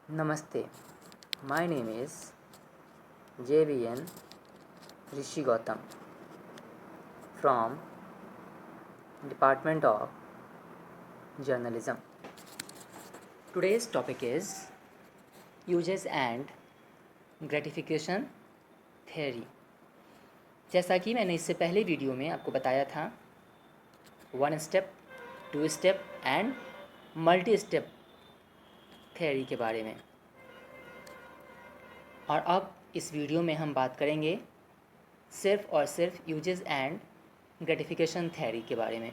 Namaste. My name is JVN Rishi Gautam from Department of Journalism. Today's topic is uses and gratification theory. जैसा कि मैंने इससे पहले video में आपको बताया था, 1 step, 2 step and multi step theory के बारे में। और अब इस वीडियो में हम बात करेंगे सिर्फ़ और सिर्फ यूजेस एंड ग्रेटिफिकेशन थ्योरी के बारे में,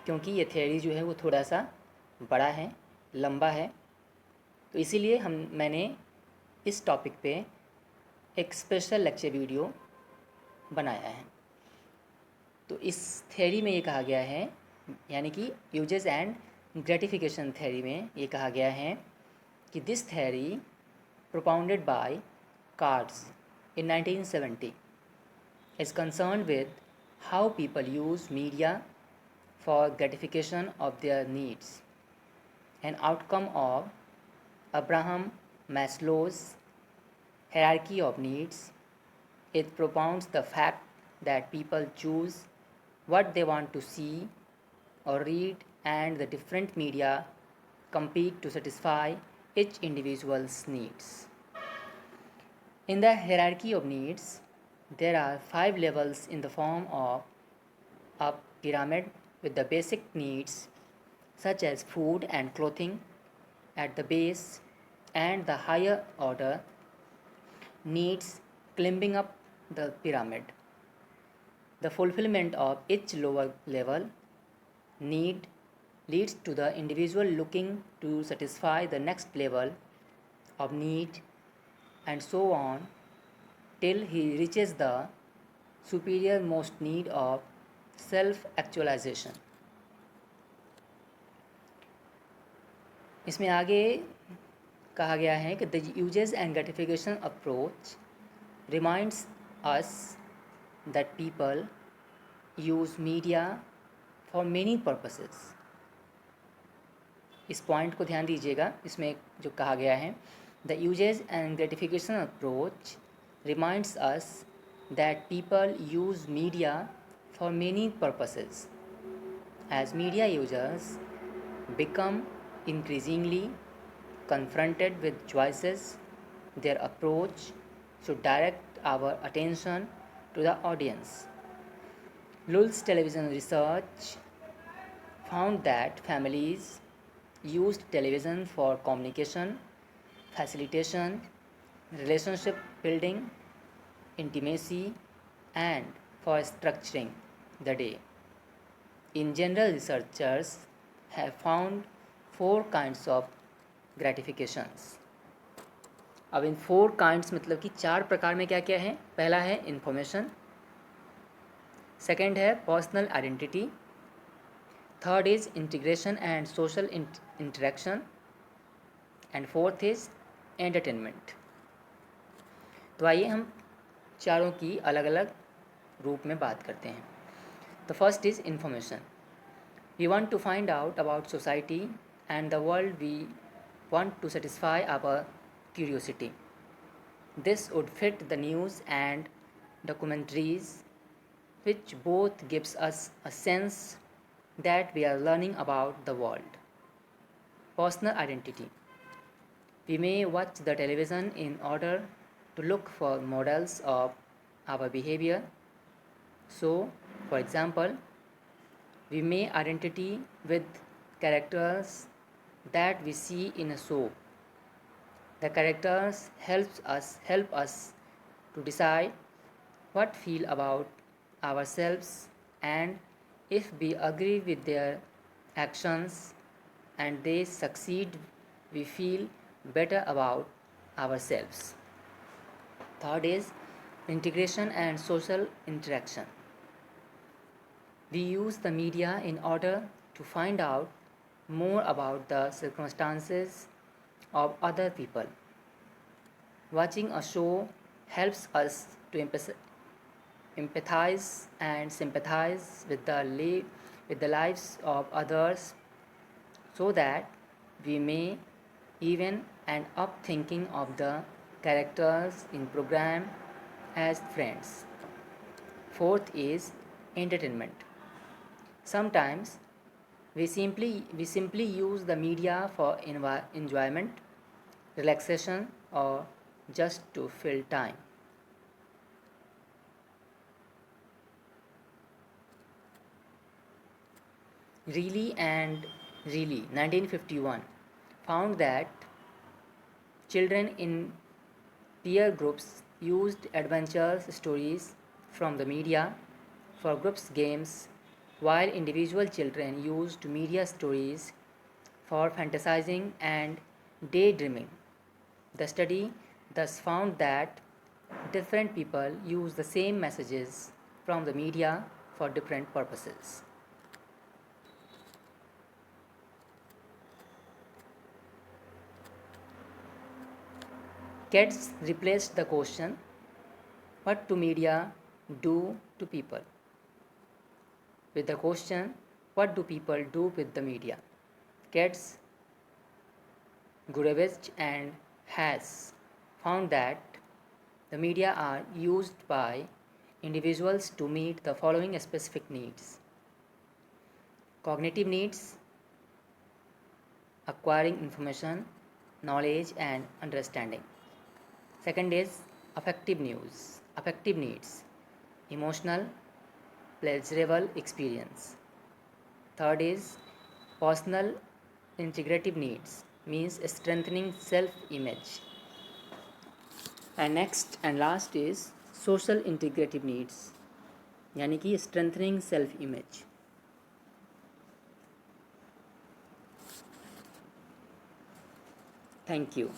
क्योंकि ये थ्योरी जो है वो थोड़ा सा बड़ा है, लंबा है, तो इसीलिए मैंने इस टॉपिक पे एक स्पेशल लेक्चर वीडियो बनाया है। तो इस थ्योरी में ये कहा गया है, यानी कि यूजेस एंड ग्रेटिफिकेशन थ्योरी में ये कहा गया है कि this theory propounded by Katz in 1970 is concerned with how people use media for gratification of their needs, an outcome of Abraham Maslow's hierarchy of needs. It propounds the fact that people choose what they want to see or read, and the different media compete to satisfy each individual's needs. In the hierarchy of needs, there are 5 levels in the form of a pyramid, with the basic needs such as food and clothing at the base, and the higher order needs climbing up the pyramid. The fulfillment of each lower level need leads to the individual looking to satisfy the next level of need, and so on till he reaches the superior most need of self-actualization. इसमें आगे कहा गया है कि the uses and gratification approach reminds us that people use media for many purposes. इस point को ध्यान दीजिएगा, इसमें जो कहा गया है, the uses and gratification approach reminds us that people use media for many purposes. As media users become increasingly confronted with choices, their approach should direct our attention to the audience. Lulz television research found that families used television for communication, facilitation, relationship building, intimacy, and for structuring the day. In general, researchers have found 4 kinds of gratifications. अब इन 4 kinds मतलब कि 4 प्रकार में क्या क्या है? पहला है इंफॉर्मेशन, सेकेंड है personal identity, third is integration and social interaction, and fourth is entertainment. तो आइए हम चारों की अलग अलग रूप में बात करते हैं. The first is information. We want to find out about society and the world. We want to satisfy our curiosity. This would fit the news and documentaries, which both gives us a sense that we are learning about the world. Personal identity. We may watch the television in order to look for models of our behavior. So, for example, we may identify with characters that we see in a show. The characters help us to decide what feel about ourselves, and if we agree with their actions and they succeed, we feel better about ourselves. Third is integration and social interaction. We use the media in order to find out more about the circumstances of other people. Watching a show helps us to empathize and sympathize with the lives of others, so that we may even and up thinking of the characters in program as friends. Fourth is entertainment. Sometimes we simply use the media for enjoyment, relaxation, or just to fill time. Reilly and Reilly 1951 found that children in peer groups used adventure stories from the media for groups games, while individual children used media stories for fantasizing and daydreaming. The study thus found that different people use the same messages from the media for different purposes. Cats replaced the question, what do media do to people, with the question, what do people do with the media? Cats, Gurevich and Haas found that the media are used by individuals to meet the following specific needs: cognitive needs, acquiring information, knowledge, and understanding. Second is affective needs, emotional, pleasurable experience. Third is personal integrative needs, means strengthening self image. And next and last is social integrative needs, यानी कि strengthening self image. Thank you.